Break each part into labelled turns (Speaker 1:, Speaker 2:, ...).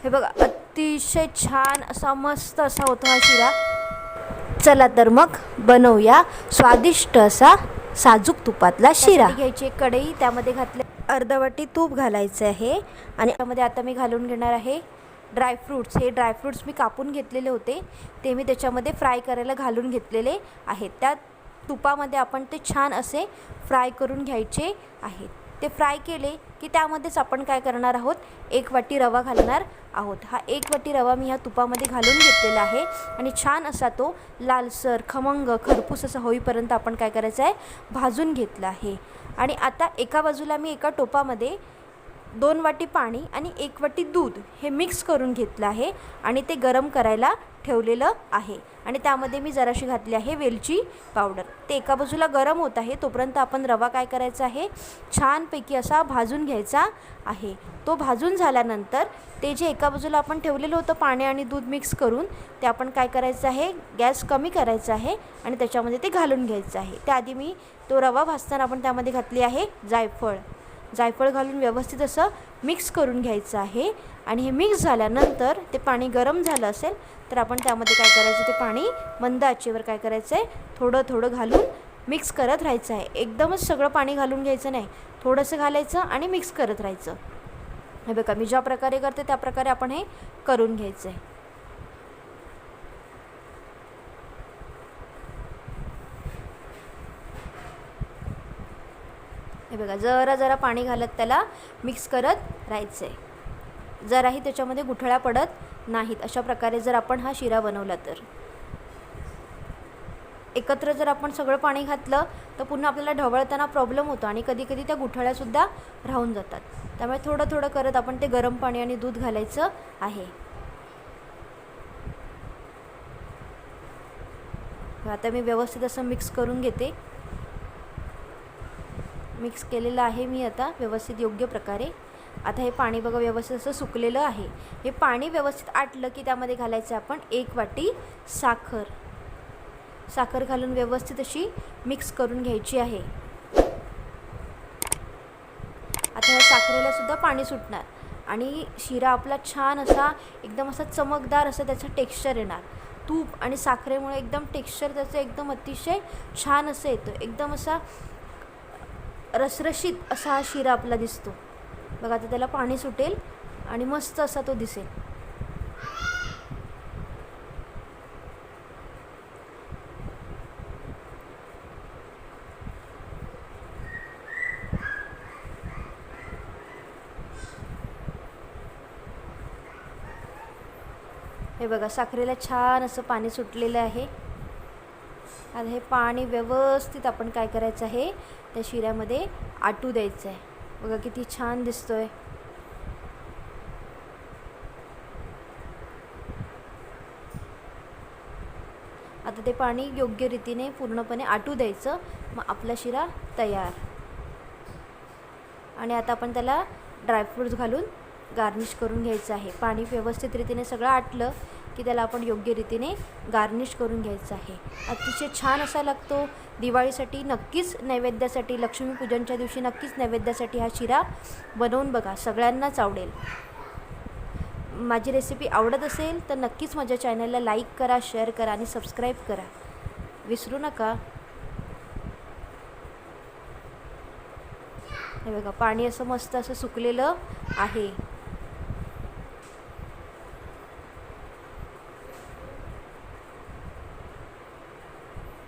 Speaker 1: हे बघा अतिशय छान असा मस्त असा होतो हा शिरा। चला तर मग बनवूया स्वादिष्ट असा साजूक तुपातला शिरा। घ्यायची एक कढई, त्यामध्ये घातले अर्धा वाटी तूप घालायचं आहे आणि त्यामध्ये आता मी घालून घेणार आहे ड्रायफ्रूट्स। हे ड्रायफ्रूट्स मी कापून घेतलेले होते, ते मी त्याच्यामध्ये फ्राय करायला घालून घेतलेले आहेत। त्या तुपामध्ये आपण ते छान असे फ्राय करून घ्यायचे आहेत। ते फ्राय केले की त्यामध्येच आपण काय करणार आहोत, 1 वाटी रवा घालणार आहोत। हा 1 वाटी रवा मी ह्या तुपामध्ये घालून घेतलेला आहे आणि छान असा तो लालसर खमंग खरपूस असा होईपर्यंत आपण काय करायचं आहे, भाजून घेतला आहे। आणि आता एका बाजूला मी एका टोपामध्ये 2 वाटी पाणी आणि 1 वाटी दूध हे मिक्स करून घेतलं आहे आणि ते गरम करायला ठेवलेलं आहे। आणि त्यामध्ये मी जराशी घातली आहे वेलची पावडर। ते एका बाजूला गरम होत आहे तोपर्यंत आपण रवा काय करायचा आहे, छानपैकी असा भाजून घ्यायचा आहे। तो भाजून झाल्यानंतर ते जे एका बाजूला आपण ठेवलेलं होतं पाणी आणि दूध मिक्स करून, ते आपण काय करायचं आहे, गॅस कमी करायचा आहे आणि त्याच्यामध्ये ते घालून घ्यायचं आहे। त्याआधी मी तो रवा भाजताना आपण त्यामध्ये घातली आहे जायफळ घालून व्यवस्थित असं मिक्स करून घ्यायचं आहे। आणि हे मिक्स झाल्यानंतर ते पाणी गरम झालं असेल तर आपण त्यामध्ये काय करायचं, ते पाणी मंद आचेवर काय करायचं आहे, थोडं थोडं घालून मिक्स करत राहायचं आहे। एकदमच सगळं पाणी घालून घ्यायचं नाही, थोडंसं घालायचं आणि मिक्स करत राहायचं। हे बघा मी ज्या प्रकारे करते त्या प्रकारे आपण हे करून घ्यायचं आहे। हे बघा जरा जरा पाणी घालत त्याला मिक्स करत राहायचं आहे, जराही त्याच्यामध्ये गुठळ्या पडत नाहीत। अशा प्रकारे जर आपण हा शिरा बनवला तर एकत्र जर आपण सगळं पाणी घातलं तर पुन्हा आपल्याला ढवळताना प्रॉब्लेम होतो आणि कधी कधी त्या गुठळ्यासुद्धा राहून जातात। त्यामुळे थोडं थोडं करत आपण ते गरम पाणी आणि दूध घालायचं आहे। आता मी व्यवस्थित असं मिक्स करून घेते। मिक्स केलेलं आहे मी आता व्यवस्थित योग्य प्रकारे। आता हे पाणी बघा व्यवस्थित असं सुकलेलं आहे। हे पाणी व्यवस्थित आटलं की त्यामध्ये घालायचं आपण 1 वाटी साखर घालून व्यवस्थित अशी मिक्स करून घ्यायची आहे। आता ह्या साखरेला सुद्धा पाणी सुटणार आणि शिरा आपला छान असा एकदम असा चमकदार असं त्याचं टेक्स्चर येणार। तूप आणि साखरेमुळे एकदम टेक्स्चर त्याचं एकदम अतिशय छान असं येतं, एकदम असा रसरशीत असा हा शिरा आपला दिसतो। बघा आता त्याला पाणी सुटेल आणि मस्त असा तो दिसेल। हे बघा साखरेला छान असं पाणी सुटलेलं आहे। आता हे पाणी व्यवस्थित आपण काय करायचं आहे, त्या शिऱ्यामध्ये आटू द्यायचं आहे। बघा किती छान दिसतोय। आता ते पाणी योग्य रीतीने पूर्णपणे आटू द्यायचं, मग आपला शिरा तयार। आणि आता आपण त्याला ड्रायफ्रूट्स घालून गार्निश करून घ्यायचं आहे। पाणी व्यवस्थित रीतीने सगळं आटलं की त्याला आपण योग्य रीतीने गार्निश करून घ्यायचं आहे। अतिशय छान असा लागतो। दिवाळीसाठी नक्कीच नैवेद्यासाठी, लक्ष्मीपूजनच्या दिवशी नक्कीच नैवेद्यासाठी हा शिरा बनवून बघा, सगळ्यांनाच आवडेल। माझी रेसिपी आवडत असेल तर नक्कीच माझ्या चॅनलला लाईक करा, शेअर करा आणि सबस्क्राईब करा, विसरू नका। हे बघा पाणी असं मस्त असं सुकलेलं आहे।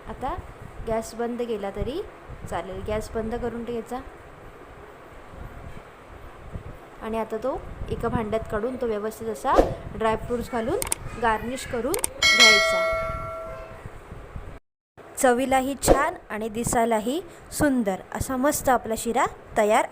Speaker 1: आता गॅस बंद केला तरी चालेल, गॅस बंद करून घ्यायचा आणि आता तो एका भांड्यात काढून तो व्यवस्थित असा ड्रायफ्रूट्स घालून गार्निश करून घ्यायचा। चवीलाही छान आणि दिसायलाही सुंदर असा मस्त आपला शिरा तयार